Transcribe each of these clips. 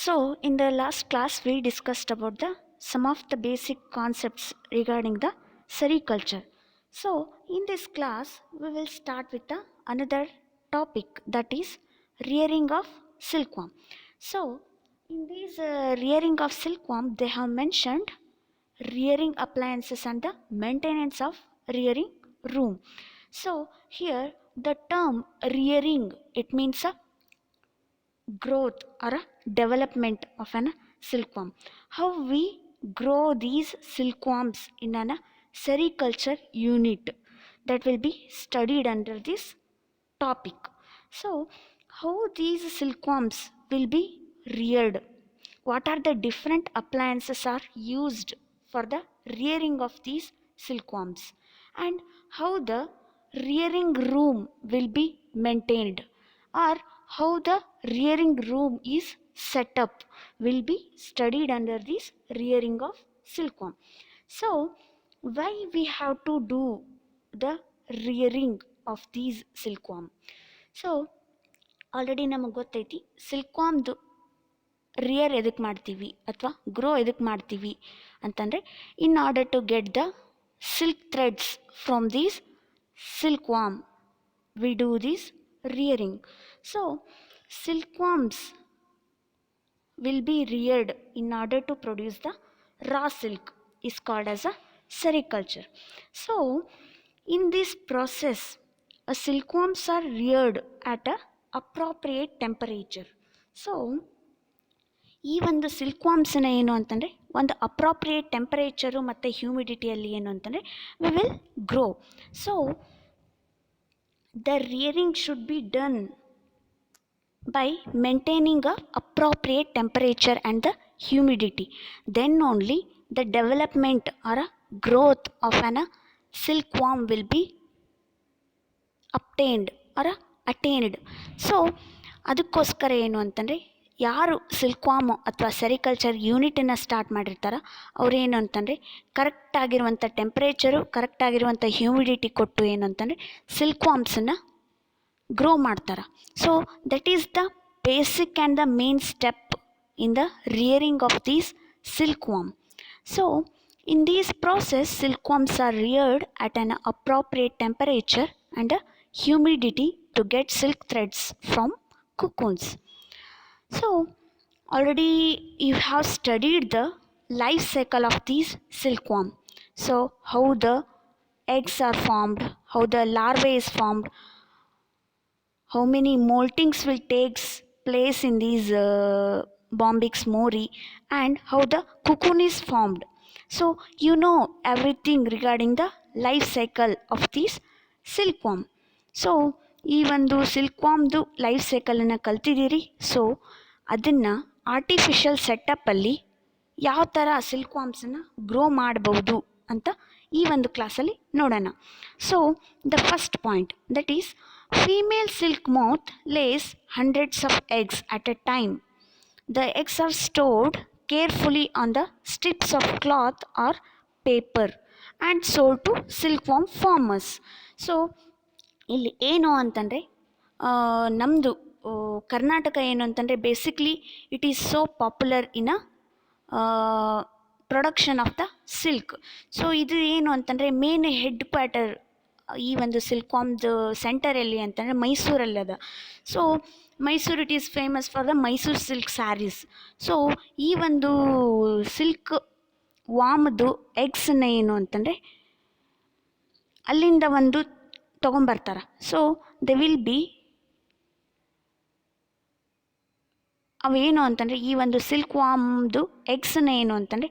In the last class, we discussed about some of the basic concepts regarding the sericulture. So, in this class, we will start with another topic, that is rearing of silkworm. So, in this rearing of silkworm, they have mentioned rearing appliances and the maintenance of rearing room. So, here the term rearing, it means a growth or a development of an silkworm. How we grow these silkworms in an sericulture unit, that will be studied under this topic. So how these silkworms will be reared, what are the different appliances are used for the rearing of these silkworms, and how the rearing room will be maintained, or how the rearing room is set up, will be studied under this rearing of silkworm. So why we have to do the rearing of these silkworm? So already ನಮಗೆ ಗೊತ್ತೈತಿ ಸಿಲ್ಕ್ವಾಮ್ದು rear ಎದಕ್ಕೆ ಮಾಡ್ತೀವಿ ಅಥವಾ grow ಎದಕ್ಕೆ ಮಾಡ್ತೀವಿ ಅಂತಂದರೆ, in order to get the silk threads from these silkworm we do these rearing. So silkworms will be reared in order to produce the raw silk, is called as a sericulture. So in this process, silkworms are reared at a appropriate temperature. So ಈ ಒಂದು ಸಿಲ್ಕ್ವಾಮ್ಸನ್ನ ಏನು ಅಂತಂದರೆ, ಒಂದು appropriate temperature ಮತ್ತು ಹ್ಯೂಮಿಡಿಟಿಯಲ್ಲಿ ಏನು ಅಂತಂದರೆ we will grow. So the rearing should be done by maintaining a appropriate temperature and the humidity. Then only the development or a growth of an silkworm will be obtained or attained. So ಅದಕ್ಕೋಸ್ಕರ ಏನು ಅಂತಂದರೆ, ಯಾರು ಸಿಲ್ಕ್ವಾಮು ಅಥವಾ sericulture ಯೂನಿಟನ್ನು start ಮಾಡಿರ್ತಾರೋ ಅವರೇನು ಅಂತಂದರೆ ಕರೆಕ್ಟಾಗಿರುವಂಥ temperature, ಕರೆಕ್ಟಾಗಿರುವಂಥ humidity ಕೊಟ್ಟು ಏನು ಅಂತಂದರೆ ಸಿಲ್ಕ್ವಾಮ್ಸನ್ನು ಗ್ರೋ ಮಾಡ್ತಾರೆ. So that is the basic and the main step in the rearing of these silkworm. So in this process, silkworms are reared at an appropriate temperature and humidity to get silk threads from cocoons. So already you have studied the life cycle of these silkworm. So how the eggs are formed, how the larvae is formed, how many moltings will take place in these Bombyx mori, and how the cocoon is formed. So you know everything regarding the life cycle of this silkworm. So ಈ ಒಂದು ಸಿಲ್ಕ್ವಾಮ್ದು life ಸೈಕಲನ್ನು ಕಲ್ತಿದ್ದೀರಿ. So ಅದನ್ನು artificial ಸೆಟಪ್ಪಲ್ಲಿ ಯಾವ ಥರ ಸಿಲ್ಕ್ವಾಮ್ಸನ್ನು grow ಮಾಡಬಹುದು ಅಂತ ಈ ಒಂದು ಕ್ಲಾಸಲ್ಲಿ ನೋಡೋಣ. So the first point, that is female silk moth lays hundreds of eggs at a time. The eggs are stored carefully on the strips of cloth or paper and sold to silkworm farmers. So ಇಲ್ಲಿ ಏನು ಅಂತಂದರೆ, ನಮ್ಮದು ಕರ್ನಾಟಕ ಏನು ಅಂತಂದರೆ basically it is so popular in production of the silk. So ಇದು ಏನು ಅಂತಂದರೆ main head quarter ಈ ಒಂದು ಸಿಲ್ಕ್ವಾಮ್ದು ಸೆಂಟರ್ ಎಲ್ಲಿ ಅಂತಂದರೆ ಮೈಸೂರಲ್ಲದ. So Mysuru it is famous for the Mysuru silk saris. So ಈ ಒಂದು ಸಿಲ್ಕ್ ವಾಮ್ದು ಎಗ್ಸನ್ನ ಏನು ಅಂತಂದರೆ ಅಲ್ಲಿಂದ ಒಂದು ತೊಗೊಂಬರ್ತಾರೆ. ಸೊ ದೆ ವಿಲ್ ಬಿ ಅವೇನು ಅಂತಂದರೆ ಈ ಒಂದು ಸಿಲ್ಕ್ ವಾಮ್ದು ಎಗ್ಸನ್ನ ಏನು ಅಂತಂದರೆ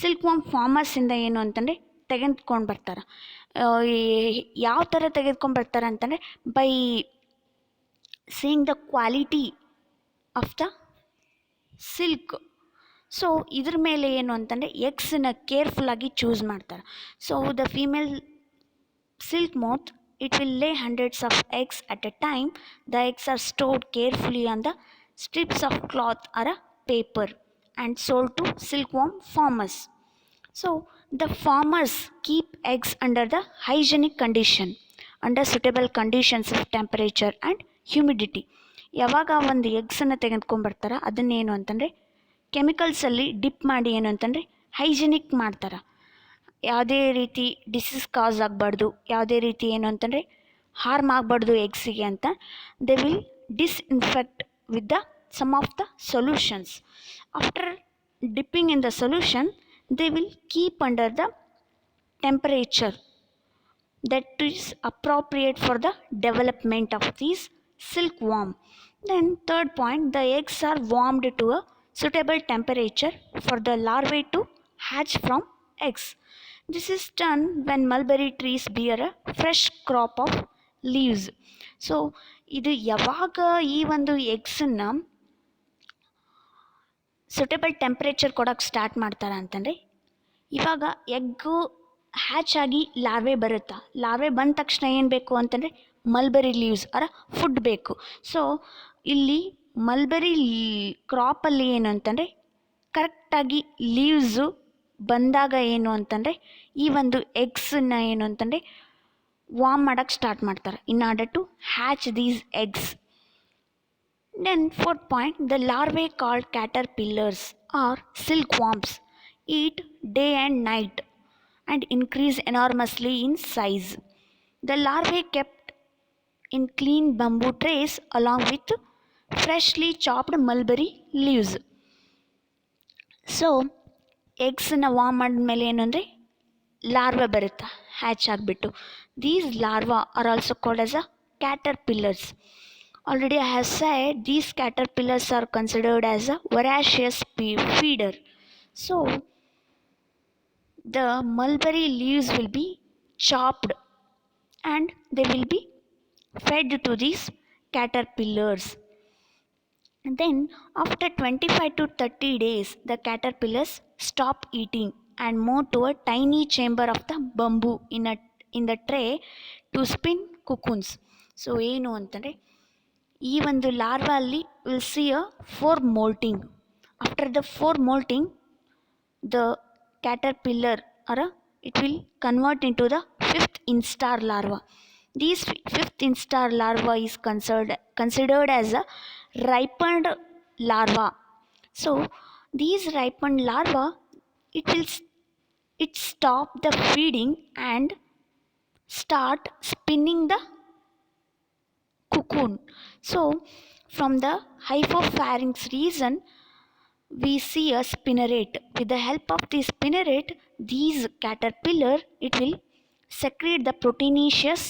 ಸಿಲ್ಕ್ ವಾಮ್ ಫಾರ್ಮರ್ಸಿಂದ ಏನು ಅಂತಂದರೆ ತೆಗೆದುಕೊಂಡು ಬರ್ತಾರೆ. ಯಾವ ಥರ ತೆಗೆದುಕೊಂಡು ಬರ್ತಾರೆ ಅಂತಂದರೆ by seeing the quality of the silk. So ಇದ್ರ ಮೇಲೆ ಏನು ಅಂತಂದರೆ ಎಗ್ಸನ್ನ ಕೇರ್ಫುಲ್ಲಾಗಿ ಚೂಸ್ ಮಾಡ್ತಾರೆ. So the female silk mouth, it will lay hundreds of eggs at a time. The eggs are stored carefully on the strips of cloth or a paper and sold to silkworm farmers. So the farmers keep eggs under the hygienic condition, under suitable conditions of temperature and humidity. ಯಾವಾಗ ಒಂದು ಎಗ್ಸನ್ನು ತೆಗೆದುಕೊಂಡ್ಬರ್ತಾರ ಅದನ್ನೇನು ಅಂತಂದರೆ ಕೆಮಿಕಲ್ಸಲ್ಲಿ drip ಮಾಡಿ ಏನು ಅಂತಂದರೆ hygienic ಮಾಡ್ತಾರೆ. ಯಾವುದೇ ರೀತಿ ಡಿಸೀಸ್ ಕಾಸ್ ಆಗಬಾರ್ದು, ಯಾವುದೇ ರೀತಿ ಏನು ಅಂತಂದರೆ ಹಾರ್ಮ್ ಆಗಬಾರ್ದು ಎಗ್ಸಿಗೆ ಅಂತ they will disinfect with the some of the solutions. After dipping in the solution, they will keep under the temperature that is appropriate for the development of these silkworm. Then third point, the eggs are warmed to a suitable temperature for the larvae to hatch from eggs. This is done when mulberry trees bear a fresh crop of leaves. So ಇದು ಯಾವಾಗ ಈ ಒಂದು ಎಗ್ಸನ್ನು suitable temperature ಕೊಡೋಕ್ಕೆ start ಮಾಡ್ತಾರೆ ಅಂತಂದರೆ, ಇವಾಗ egg hatch ಆಗಿ larvae ಬರುತ್ತಾ, ಲಾರ್ವೆ ಬಂದ ತಕ್ಷಣ ಏನು ಬೇಕು ಅಂತಂದರೆ ಮಲ್ಬೆರಿ ಲೀವ್ಸ್ ಅರ ಫುಡ್ ಬೇಕು. ಸೊ ಇಲ್ಲಿ ಮಲ್ಬೆರಿ ಕ್ರಾಪಲ್ಲಿ ಏನು ಅಂತಂದರೆ ಕರೆಕ್ಟಾಗಿ ಲೀವ್ಸು ಬಂದಾಗ ಏನು ಅಂತಂದರೆ ಈ ಒಂದು ಎಗ್ಸನ್ನು ಏನು ಅಂತಂದರೆ ವಾರ್ಮ್ ಮಾಡೋಕ್ಕೆ ಸ್ಟಾರ್ಟ್ ಮಾಡ್ತಾರೆ in order to hatch these eggs. Then fourth point, the larvae called caterpillars or silkworms eat day and night and increase enormously in size. The larvae kept in clean bamboo trays along with freshly chopped mulberry leaves. So ಎಗ್ಸನ್ನು warm ಮಾಡಿದ್ಮೇಲೆ ಏನು ಅಂದರೆ larva ಬರುತ್ತಾ hatch ಆಗಿಬಿಟ್ಟು. These larva are also called as a caterpillars. Already I have said these caterpillars are considered as a voracious feeder. So the mulberry leaves will be chopped and they will be fed to these caterpillars. And then after 25 to 30 days the caterpillars stop eating and move to a tiny chamber of the bamboo in the tray to spin cocoons. So ಏನು ಅಂತಂದರೆ ಈ ಒಂದು larva ಅಲ್ಲಿ will see a 4 molting. After the 4 molting the caterpillar or it will convert into the 5th instar larva. These 5th instar larva is considered as a ripened larva. So these ripened larva it stop the feeding and start spinning the cocoon. So from the hypopharynx region we see a spinneret. With the help of the spinneret, these caterpillar it will secrete the proteinaceous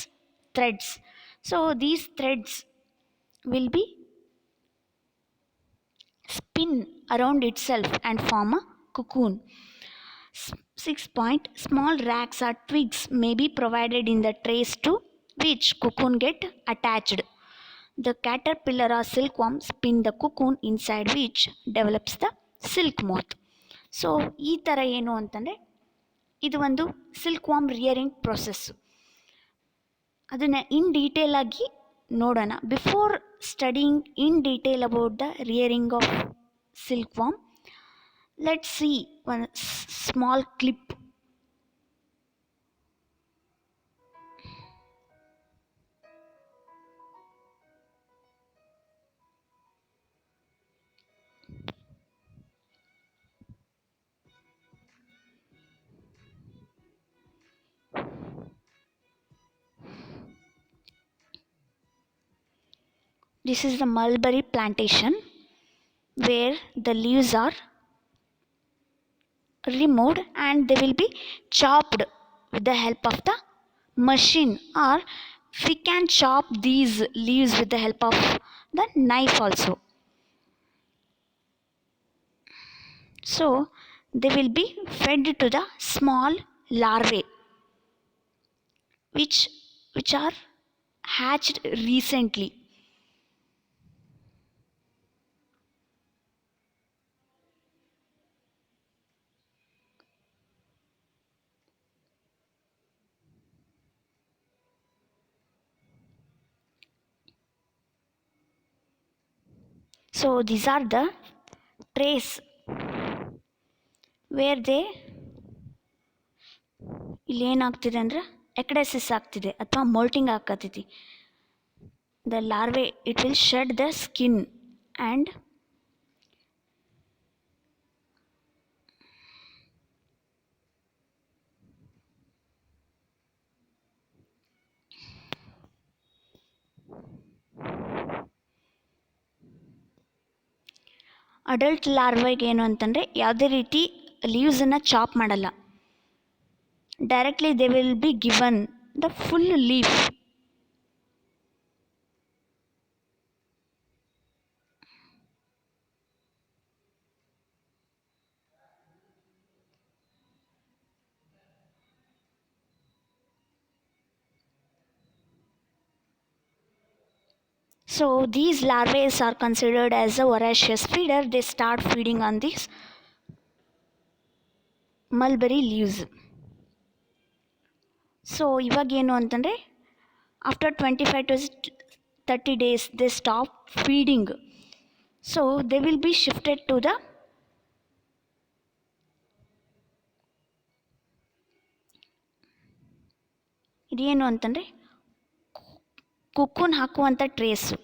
threads. So these threads will be spin around itself and form a cocoon. 6 point, small racks or twigs may be provided in the trays to which cocoon get attached. The caterpillar or silkworm spin the cocoon inside which develops the silk moth. So ಈ ಥರ ಏನು ಅಂತಂದರೆ ಇದು ಒಂದು ಸಿಲ್ಕ್ವಾರ್ಮ್ ರಿಯರಿಂಗ್ process. ಅದನ್ನು ಇನ್ detail ಆಗಿ ನೋಡೋಣ. Before studying in detail about the rearing of silkworm, let's see one small clip. This is the mulberry plantation where the leaves are removed and they will be chopped with the help of the machine, or we can chop these leaves with the help of the knife also. So they will be fed to the small larvae which are hatched recently. So these are the trays where they ಇಲ್ಲಿ ಏನಾಗ್ತಿದೆ ಅಂದರೆ ecdysis ಆಗ್ತಿದೆ ಅಥವಾ moulting ಆಕತೈತಿ. The larvae it will shed the skin and adult ಲಾರ್ವೆಗೆ ಏನು ಅಂತಂದರೆ ಯಾವುದೇ ರೀತಿ ಲೀವ್ಸನ್ನು ಚಾಪ್ ಮಾಡಲ್ಲ. Directly they will be given the full leaf. So these larvae are considered as a voracious feeder. They start feeding on these mulberry leaves. So ಇವಾಗೇನು ಅಂತಂದರೆ after 25 to 30 days they stop feeding. So they will be shifted to the ಇದೇನು ಅಂತಂದರೆ ಕುಕ್ಕೂನ್ ಹಾಕುವಂಥ trays.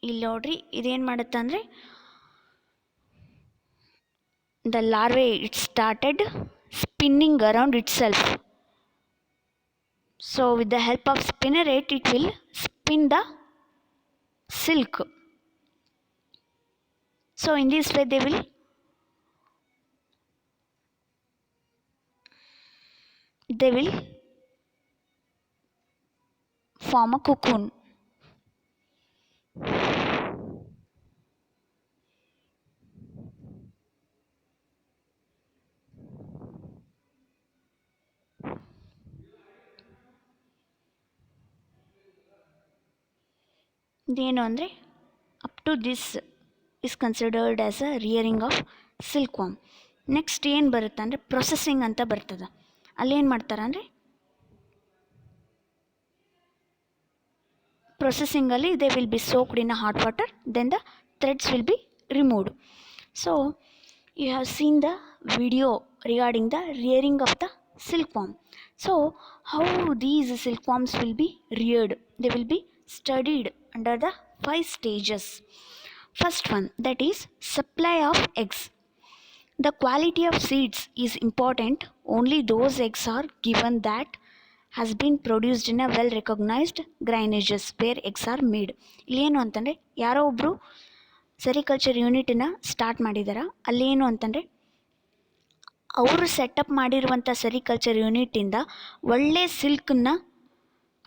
ಇಲ್ಲಿ ನೋಡ್ರಿ ಇದೇನು ಮಾಡುತ್ತೆ ಅಂದರೆ the larvae it started spinning around itself. So with the help of spinneret it will spin the silk. So in this way they will form a cocoon. ಇದೇನು ಅಂದರೆ up to this is considered as a rearing of silkworm. Next ಏನು ಬರುತ್ತೆ ಅಂದರೆ processing ಅಂತ ಬರ್ತದೆ. ಅಲ್ಲೇನು ಮಾಡ್ತಾರೆ ಅಂದರೆ ಪ್ರೊಸೆಸಿಂಗಲ್ಲಿ they will be soaked in a hot water, then the threads will be removed. So you have seen the video regarding the rearing of the silkworm. So how these silkworms will be reared? They will be studied under the 5 stages. First one, that is supply of eggs. The quality of seeds is important. Only those eggs are given that has been produced in a well recognized granages where eggs are made. ಇಲ್ಲೇನು ಅಂತಂದರೆ ಯಾರೋ ಒಬ್ಬರು sericulture ಯೂನಿಟನ್ನ start ಮಾಡಿದಾರ. ಅಲ್ಲೇನು ಅಂತಂದರೆ ಅವರು setup ಮಾಡಿರುವಂಥ sericulture ಯೂನಿಟಿಂದ ಒಳ್ಳೆ ಸಿಲ್ಕನ್ನು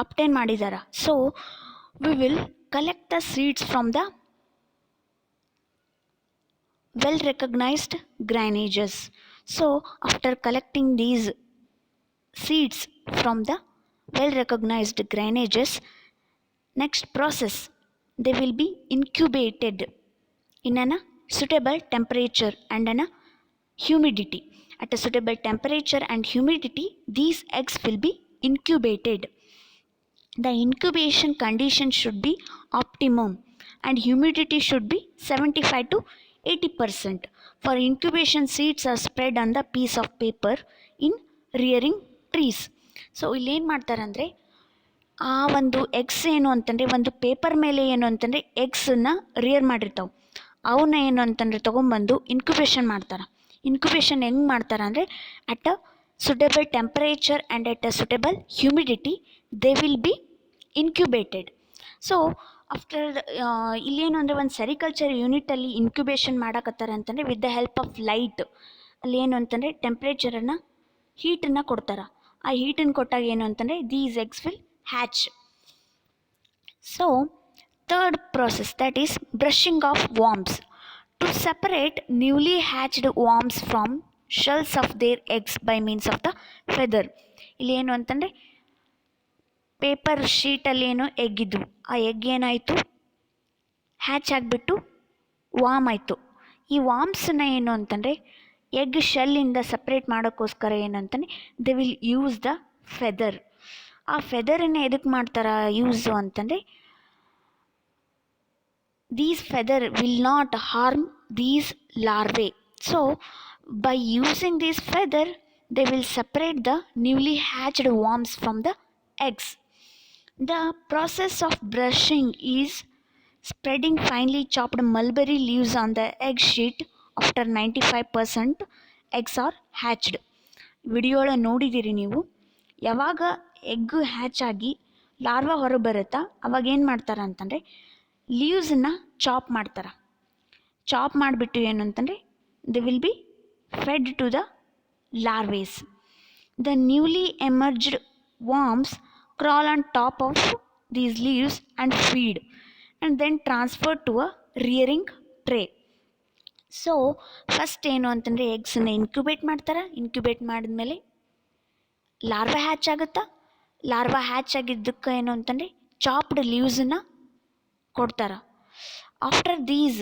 ಅಪ್ಟೈನ್ ಮಾಡಿದ್ದಾರೆ. So we will collect the seeds from the well recognized granages. So after collecting these seeds from the well recognized granages, next process they will be incubated in a suitable temperature and a humidity. At a suitable temperature and humidity these eggs will be incubated. The incubation condition should be optimum and humidity should be 75 to 80%. For incubation, seeds are spread on the piece of paper in rearing trees. So ಇಲ್ಲೇನು ಮಾಡ್ತಾರೆ ಅಂದರೆ ಆ ಒಂದು eggs ಏನು ಅಂತಂದರೆ ಒಂದು paper ಮೇಲೆ ಏನು ಅಂತಂದರೆ ಎಗ್ಸನ್ನು ರಿಯರ್ ಮಾಡಿರ್ತಾವೆ, ಅವನ್ನ ಏನು ಅಂತಂದರೆ ತೊಗೊಂಬಂದು ಇನ್ಕ್ಯುಬೇಷನ್ ಮಾಡ್ತಾರೆ. ಇನ್ಕ್ಯುಬೇಷನ್ ಹೆಂಗೆ ಮಾಡ್ತಾರೆ ಅಂದರೆ at a suitable temperature and at a suitable humidity they will B incubated. So after ಇಲ್ಲೇನು ಅಂದರೆ ಒಂದು ಸೆರಿಕಲ್ಚರ್ ಯೂನಿಟಲ್ಲಿ ಇನ್ಕ್ಯುಬೇಷನ್ ಮಾಡಕತ್ತಾರೆ ಅಂತಂದರೆ with the help of light ಅಲ್ಲಿ ಏನು ಅಂತಂದರೆ ಟೆಂಪ್ರೇಚರನ್ನು ಹೀಟನ್ನು ಕೊಡ್ತಾರೆ. ಆ ಹೀಟನ್ನು ಕೊಟ್ಟಾಗ ಏನು ಅಂತಂದರೆ these eggs will hatch. So third process, that is brushing of worms. To separate newly hatched worms from shells of their eggs by means of the feather. ಇಲ್ಲಿ ಏನು ಅಂತಂದರೆ ಪೇಪರ್ ಶೀಟಲ್ಲಿ ಏನು ಎಗ್ ಇದ್ವು, ಆ ಎಗ್ ಏನಾಯಿತು ಹ್ಯಾಚ್ ಆಗಿಬಿಟ್ಟು warm ಆಯಿತು. ಈ ವಾಮ್ಸನ್ನ ಏನು ಅಂತಂದರೆ ಎಗ್ ಶೆಲ್ಲಿಂದ ಸಪ್ರೇಟ್ ಮಾಡೋಕ್ಕೋಸ್ಕರ ಏನು ಅಂತಂದರೆ they will use the feather. ಆ ಫೆದರನ್ನು ಎದಕ್ಕೆ ಮಾಡ್ತಾರೆ ಯೂಸು ಅಂತಂದರೆ these feather will not harm these larvae. So By using this feather, they will separate the newly hatched worms from the eggs. The process of brushing is spreading finely chopped mulberry leaves on the egg sheet after 95% eggs are hatched. ವಿಡಿಯೋಳ ನೋಡಿದ್ದೀರಿ ನೀವು. ಯಾವಾಗ egg hatch ಆಗಿ larva ಹೊರಗೆ ಬರುತ್ತಾ ಅವಾಗ ಏನು ಮಾಡ್ತಾರೆ ಅಂತಂದರೆ ಲೀವ್ಸನ್ನು ಚಾಪ್ ಮಾಡ್ತಾರೆ. ಚಾಪ್ ಮಾಡಿಬಿಟ್ಟು ಏನು ಅಂತಂದರೆ they will B fed to the larvae. The newly emerged worms crawl on top of these leaves and feed, and then transferred to a rearing tray. So first ಏನು ಅಂತಂದರೆ ಎಗ್ಸನ್ನು ಇನ್ಕ್ಯುಬೇಟ್ ಮಾಡ್ತಾರೆ. Incubate ಮಾಡಿದ್ಮೇಲೆ larva hatch ಆಗುತ್ತಾ. Larva hatch ಆಗಿದ್ದಕ್ಕೆ ಏನು ಅಂತಂದರೆ chopped ಲೀವ್ಸನ್ನು ಕೊಡ್ತಾರೆ. After these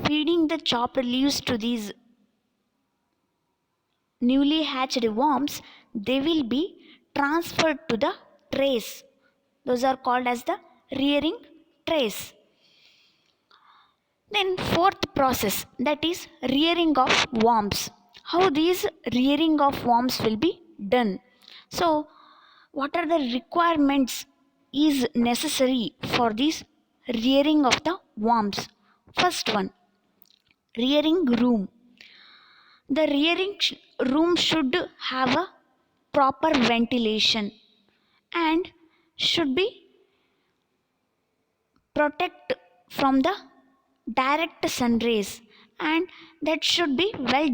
feeding the chopped leaves to these newly hatched worms, they will be transferred to the trays. Those are called as the rearing trays. Then fourth process, that is rearing of worms. How these rearing of worms will be done? So what are the requirements is necessary for this rearing of the worms? First one, rearing room. The rearing room should have a proper ventilation and should be protect from the direct sun rays, and that should be well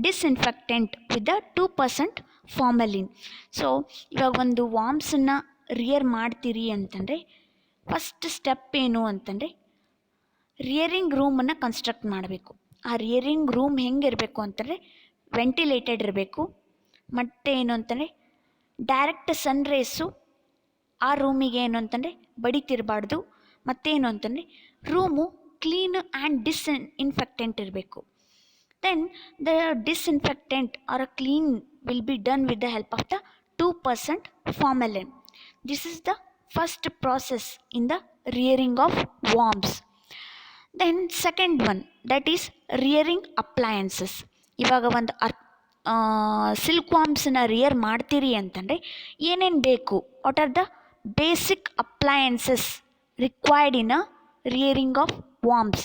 disinfectant with the 2% formalin. So ಇವಾಗ ಒಂದು ವಾಮ್ಸನ್ನು rear ಮಾಡ್ತೀರಿ ಅಂತಂದರೆ first step ಏನು ಅಂತಂದರೆ ರಿಯರಿಂಗ್ ರೂಮನ್ನು construct ಮಾಡಬೇಕು. ಆ ರಿಯರಿಂಗ್ room ಹೆಂಗಿರಬೇಕು ಅಂತಂದರೆ ವೆಂಟಿಲೇಟೆಡ್ ಇರಬೇಕು. ಮತ್ತು ಏನು ಅಂತಂದರೆ ಡೈರೆಕ್ಟ್ ಸನ್ ರೇಸು ಆ ರೂಮಿಗೆ ಏನು ಅಂತಂದರೆ ಬಡಿತಿರಬಾರ್ದು. ಮತ್ತೇನು ಅಂತಂದರೆ ರೂಮು ಕ್ಲೀನ್ ಆ್ಯಂಡ್ ಡಿಸ್ಇನ್ಫೆಕ್ಟೆಂಟ್ ಇರಬೇಕು. Then the disinfectant or a clean will be done with the help of the 2% formalin. This is the first process in the rearing of worms. Then second one, that is rearing appliances. ಇವಾಗ ಒಂದು silk ವಾಮ್ಸನ್ನ rear ಮಾಡ್ತೀರಿ ಅಂತಂದರೆ ಏನೇನು ಬೇಕು, what are the basic appliances required in a rearing of worms?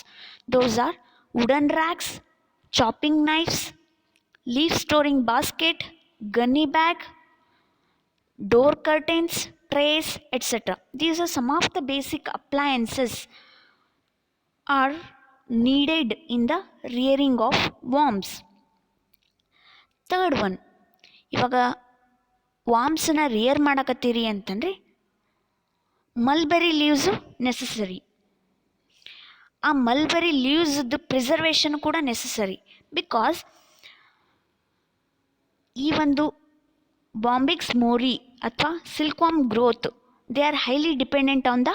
Those are wooden racks, chopping knives, leaf storing basket, gunny bag, door curtains, trays, etc. These are some of the basic appliances are needed in the rearing of worms. Third one, ಇವಾಗ ವಾಮ್ಸನ್ನ rear ಮಾಡಕತ್ತೀರಿ ಅಂತಂದರೆ mulberry leaves necessary. ಆ mulberry ಲೀವ್ಸ್ದು preservation ಕೂಡ necessary. Because ಈ ಒಂದು Bombyx mori ಅಥವಾ silkworm growth, they are highly dependent on the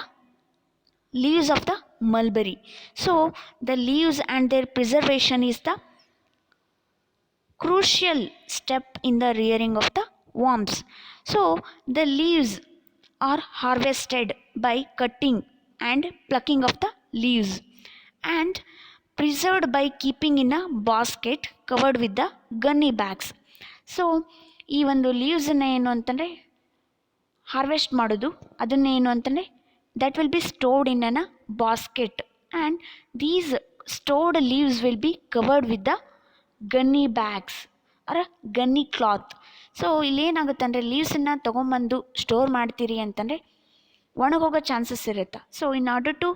leaves of the mulberry. So the leaves and their preservation is the crucial step in the rearing of the worms. So the leaves are harvested by cutting and plucking of the leaves and preserved by keeping in a basket covered with the gunny bags. So ಈ ಒಂದು ಲೀವ್ಸನ್ನು ಏನು ಅಂತಂದರೆ harvest ಮಾಡೋದು, ಅದನ್ನೇನು ಅಂತಂದರೆ that will be stored in a basket, and these stored leaves will be covered with the gunny bags or a gunny cloth. ಸೊ ಇಲ್ಲೇನಾಗುತ್ತೆ ಅಂದರೆ ಲೀವ್ಸನ್ನು ತೊಗೊಂಬಂದು ಸ್ಟೋರ್ ಮಾಡ್ತೀರಿ ಅಂತಂದರೆ ಒಣಗೋಗೋ ಚಾನ್ಸಸ್ ಇರುತ್ತೆ. So in order to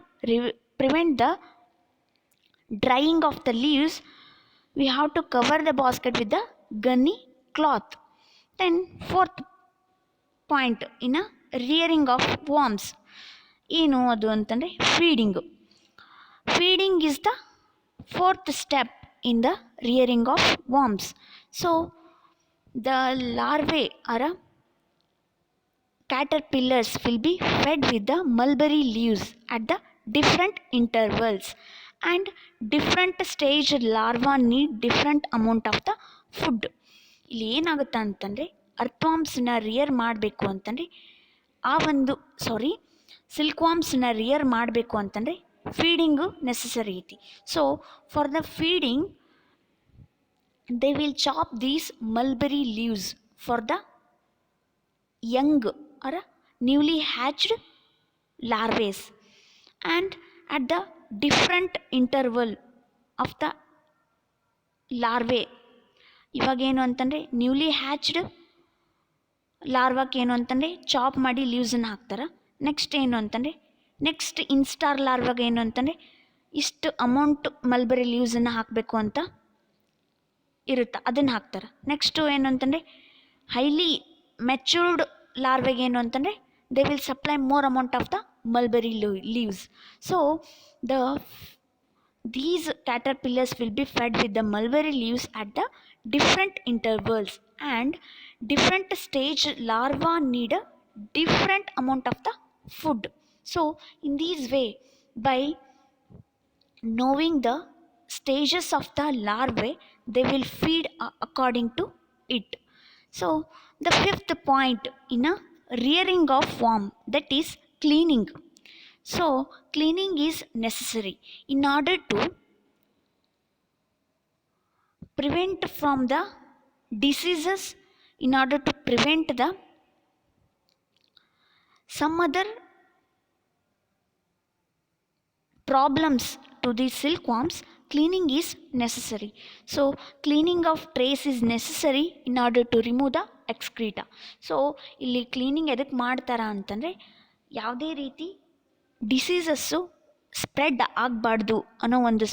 prevent the drying of the leaves, we have to cover the basket with the gunny cloth. Then fourth point in a rearing of worms ಏನು ಅದು ಅಂತಂದರೆ feeding. Feeding is the fourth step in the rearing of worms. So the larvae are caterpillars will be fed with the mulberry leaves at the different intervals, and different stage larva need different amount of the food. ಇಲ್ಲಿ ಏನಾಗುತ್ತೆ ಅಂತಂದರೆ ಅರ್ಥವಾಮ್ಸನ್ನ rear ಮಾಡಬೇಕು ಅಂತಂದರೆ silk ವಾಮ್ಸನ್ನ rear ಮಾಡಬೇಕು ಅಂತಂದರೆ feeding necessary ಐತಿ. So for the feeding they will chop these mulberry leaves for the young or newly hatched larvae, and at the different interval of the larvae, ಇವಾಗೇನು ಅಂತಂದರೆ ನ್ಯೂಲಿ ಹ್ಯಾಚ್ಡ್ ಲಾರ್ವಾಕ್ಕೆ ಏನು ಅಂತಂದರೆ chop ಮಾಡಿ ಲೀವ್ಸನ್ನು ಹಾಕ್ತಾರೆ. Next ಏನು ಅಂತಂದರೆ ನೆಕ್ಸ್ಟ್ ಇನ್ಸ್ಟಾರ್ ಲಾರ್ವಾಗೆ ಏನು ಅಂತಂದರೆ ಇಷ್ಟು ಅಮೌಂಟ್ ಮಲ್ಬರಿ ಲೀವ್ಸನ್ನು ಹಾಕಬೇಕು ಅಂತ ಇರುತ್ತೆ, ಅದನ್ನು ಹಾಕ್ತಾರೆ. ನೆಕ್ಸ್ಟು ಏನು ಅಂತಂದರೆ ಹೈಲಿ ಮೆಚ್ಯೂರ್ಡ್ ಲಾರ್ವೆಗೆ ಏನು ಅಂತಂದರೆ they will supply more amount of the mulberry leaves. So these caterpillars will be fed with the mulberry leaves at the different intervals, and different stage larvae need a different amount of the food. So in this way, by knowing the stages of the larvae, they will feed according to it. So the fifth point in a rearing of worm, that is cleaning. So cleaning is necessary in order to prevent from the diseases, in order to prevent the some other problems to the silkworms. Cleaning is necessary. So cleaning of trays is necessary in order to remove the excreta. So ಇಲ್ಲಿ cleaning ಎದಕ್ಕೆ ಮಾಡ್ತಾರ ಅಂತಂದರೆ ಯಾವುದೇ ರೀತಿ diseases spread ಆಗಬಾರ್ದು ಅನ್ನೋ ಒಂದು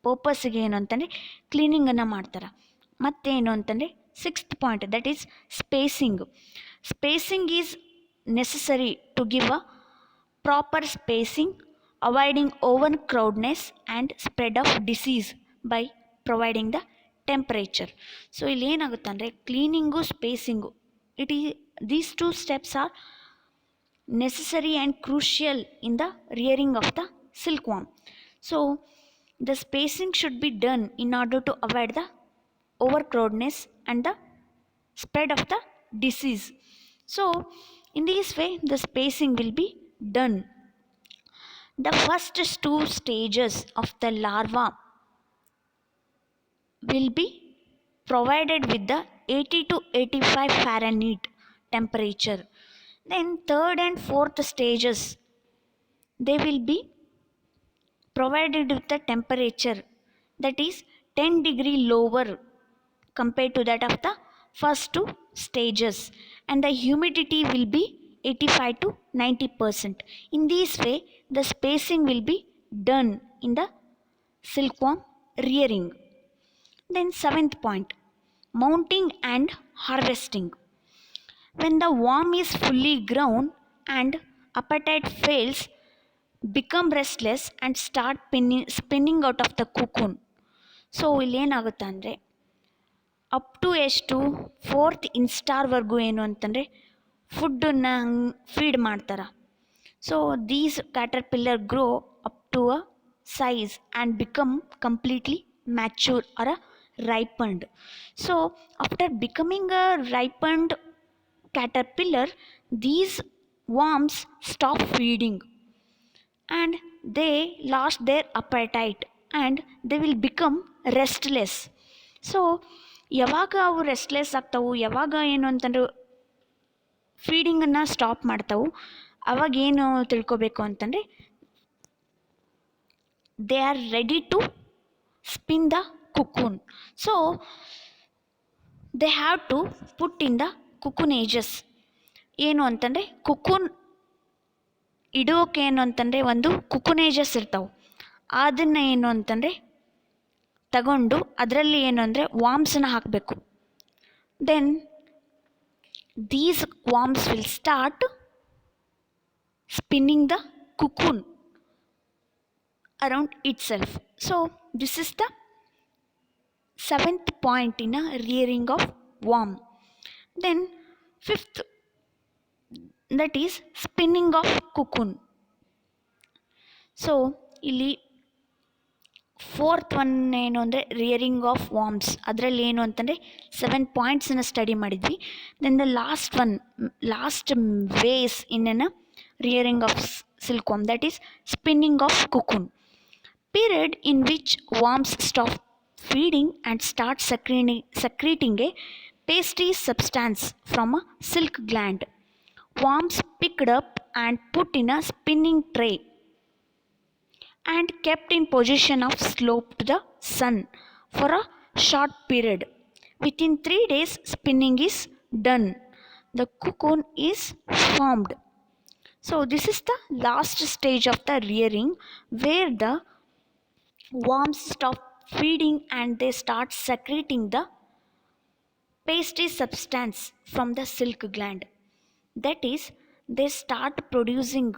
ಪರ್ಪಸ್ಸಿಗೆ ಏನು ಅಂತಂದರೆ ಕ್ಲೀನಿಂಗನ್ನು ಮಾಡ್ತಾರೆ. ಮತ್ತೇನು ಅಂತಂದರೆ sixth point, that is spacing. Spacing is necessary to give a proper spacing, avoiding overcrowdedness and spread of disease by providing the temperature. So ಇಲ್ಲಿ ಏನಾಗುತ್ತೆ ಅಂದರೆ cleaning spacing, these two steps are necessary and crucial in the rearing of the silkworm. So the spacing should be done in order to avoid the overcrowdedness and the spread of the disease. So in this way the spacing will be done. The first two stages of the larva will be provided with the 80 to 85 Fahrenheit temperature. Then third and fourth stages, they will be provided with the temperature that is 10 degree lower compared to that of the first two stages, and the humidity will be 85 to 90%. In this way the spacing will be done in the silkworm rearing. Then seventh point, mounting and harvesting. When the worm is fully grown and appetite fails, become restless and start spinning out of the cocoon. So ಇಲ್ಲೇನಾಗುತ್ತೆ ಅಂದರೆ up to ಎಷ್ಟು fourth ಇನ್ಸ್ಟಾರ್ವರೆಗೂ ಏನು ಅಂತಂದರೆ ಫುಡ್ಡನ್ನು feed ಮಾಡ್ತಾರೆ. So these caterpillar grow up to a size and become completely mature are ripened. So after becoming a ripened caterpillar, these worms stop feeding and they lost their appetite and they will become restless. So ಯಾವಾಗ ಅವು restless ಆಗ್ತಾವು, ಯಾವಾಗ ಏನು ಅಂತಂದ್ರೆ ಫೀಡಿಂಗನ್ನು stop ಮಾಡ್ತಾವು, ಅವಾಗ ಏನು ತಿಳ್ಕೊಬೇಕು ಅಂತಂದರೆ they are ready to spin the cocoon. So they have to put in the cocoon ages. ಏನು ಅಂತಂದರೆ ಕುಕೂನ್ ಇಡೋಕೆ ಏನು ಅಂತಂದರೆ ಒಂದು ಕುಕೂನ್ ಏಜಸ್ ಇರ್ತಾವೆ, ಅದನ್ನು ಏನು ಅಂತಂದರೆ ತಗೊಂಡು ಅದರಲ್ಲಿ ಏನು ಅಂದರೆ ವಾಮ್ಸನ್ನ ಹಾಕಬೇಕು. Then these worms will start spinning the cocoon around itself. So this is the seventh point in a rearing of worm. Then fifth, that is spinning of cocoon. So ಇಲ್ಲಿ ಫೋರ್ತ್ ಒನ್ ಏನು ಅಂದರೆ rearing of worms, ಅದರಲ್ಲಿ ಏನು ಅಂತಂದರೆ 7 ಪಾಯಿಂಟ್ಸನ್ನು study ಮಾಡಿದ್ವಿ. Then the last ways in an rearing of silkworm, that is spinning of cocoon. Period in which worms stop feeding and start secreting a pasty substance from a silk gland. Worms picked up and put in a spinning tray and kept in position of slope to the sun for a short period. Within 3 days, spinning is done. The cocoon is formed. So, this is the last stage of the rearing where the worms stop feeding and they start secreting the pasty substance from the silk gland. That is, they start producing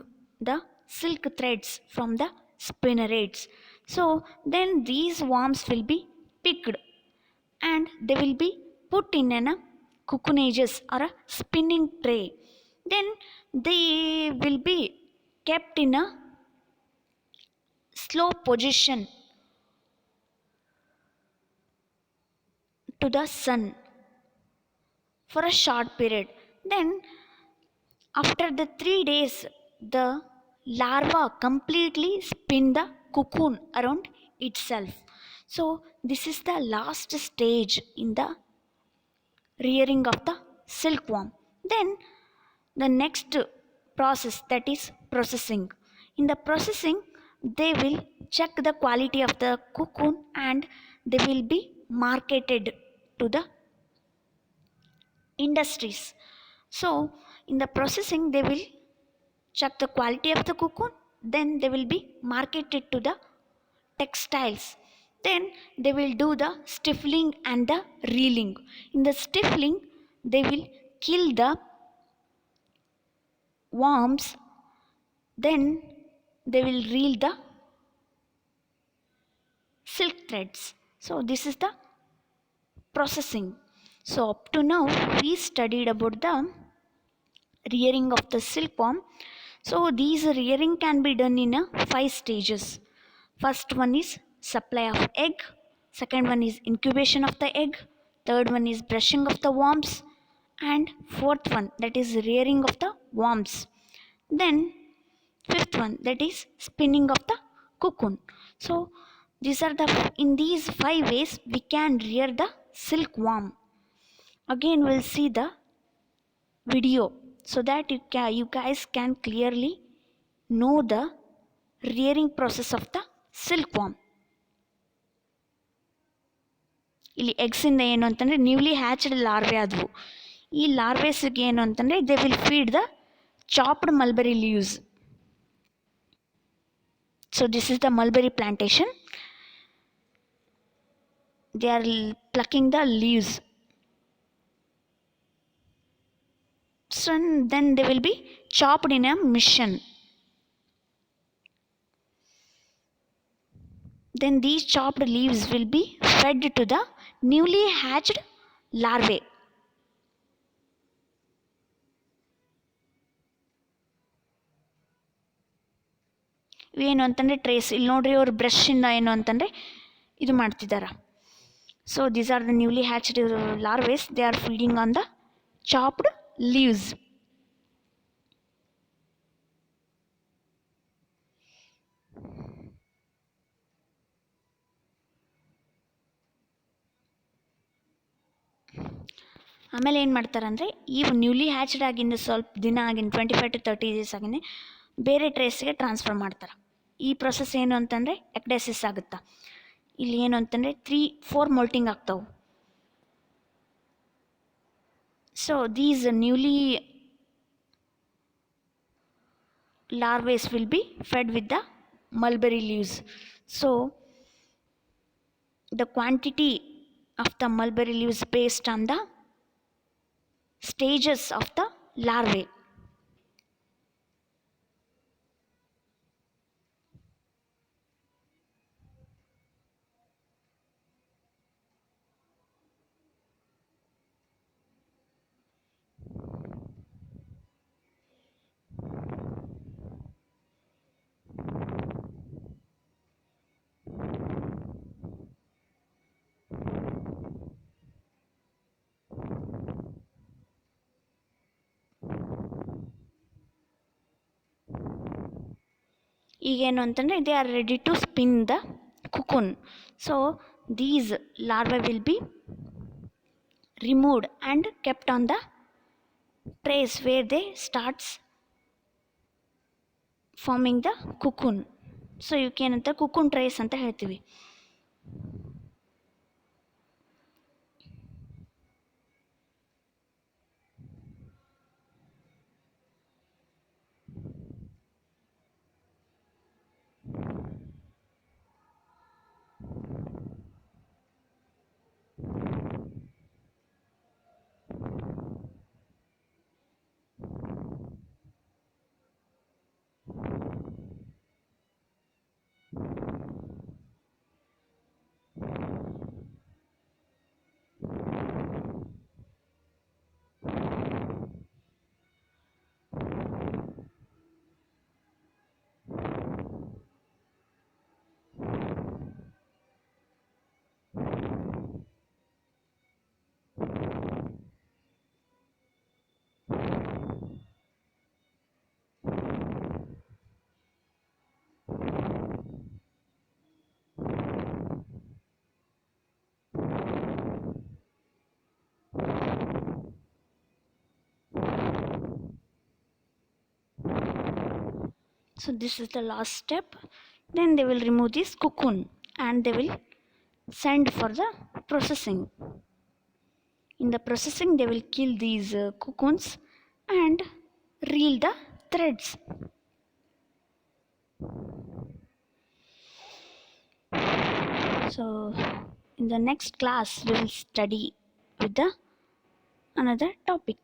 the silk threads from the spinnerets. So, then these worms will be picked and they will be put in a cocoonages or a spinning tray. Then they will be kept in a slow position to the sun for a short period. Then, after the 3 days, the larva completely spin the cocoon around itself. So, this is the last stage in the rearing of the silkworm. Then, the next process, that is processing. In the processing, they will check the quality of the cocoon and they will be marketed to the industries. So, in the processing, they will check the quality of the cocoon, then they will be marketed to the textiles. Then they will do the stifling and the reeling. In the stifling, they will kill the worms, then they will reel the silk threads. So, this is the processing. So, up to now, we studied about the rearing of the silkworm. So, these rearing can be done in 5 stages. First one is supply of egg, second one is incubation of the egg, third one is brushing of the worms, and fourth one, that is rearing of the worms. Then fifth one, that is spinning of the cocoon. So these are the in these 5 ways we can rear the silkworm. Again we'll see the video so that you guys can clearly know the rearing process of the silkworm. ಇಲ್ಲಿ ಎಗ್ಸಿಂದ ಏನು ಅಂತಂದರೆ newly ಹ್ಯಾಚ್ಡ್ larvae ಆದವು. ಈ ಲಾರ್ವೆಸ್ಗೆ ಏನು ಅಂತಂದರೆ they will feed the chopped mulberry leaves. So this is the mulberry plantation. They are plucking the leaves. So then they will be chopped in a mission. Then these chopped leaves will be fed to the newly hatched larvae. ಏನು ಅಂತಂದರೆ trace ಇಲ್ಲಿ ನೋಡ್ರಿ ಅವ್ರು ಬ್ರಷಿಂದ ಏನು ಅಂತಂದರೆ ಇದು ಮಾಡ್ತಿದ್ದಾರೆ. So these are the newly hatched larvae, they are feeding on the chopped leaves. ಆಮೇಲೆ ಏನು ಮಾಡ್ತಾರಂದರೆ ಈ ನ್ಯೂಲಿ ಹ್ಯಾಚ್ಡ್ ಆಗಿಂದ ಸ್ವಲ್ಪ ದಿನ ಆಗಿನ 25 to 30 days ಆಗಿನೇ ಬೇರೆ ಟ್ರೇಸ್ಗೆ ಟ್ರಾನ್ಸ್ಫರ್ ಮಾಡ್ತಾರೆ. ಈ ಪ್ರೊಸೆಸ್ ಏನು ಅಂತಂದರೆ ಎಕ್ಡೆಸಿಸ್ ಆಗುತ್ತಾ. ಇಲ್ಲಿ ಏನು ಅಂತಂದರೆ 3-4 ಮೊಲ್ಟಿಂಗ್ ಆಗ್ತಾವೆ. So these newly larvae will be fed with the mulberry leaves. So the quantity of the mulberry leaves based on the stages of the larvae. ಈಗೇನು ಅಂತಂದರೆ they are ready to spin the cocoon. So these larvae will be removed and kept on the trays where they starts forming the cocoon. So you can anta cocoon trays anta ಹೇಳ್ತೀವಿ. So this is the last step. Then they will remove this cocoon and they will send for the processing. In the processing, they will kill these cocoons and reel the threads. So in the next class, we will study with the another topic.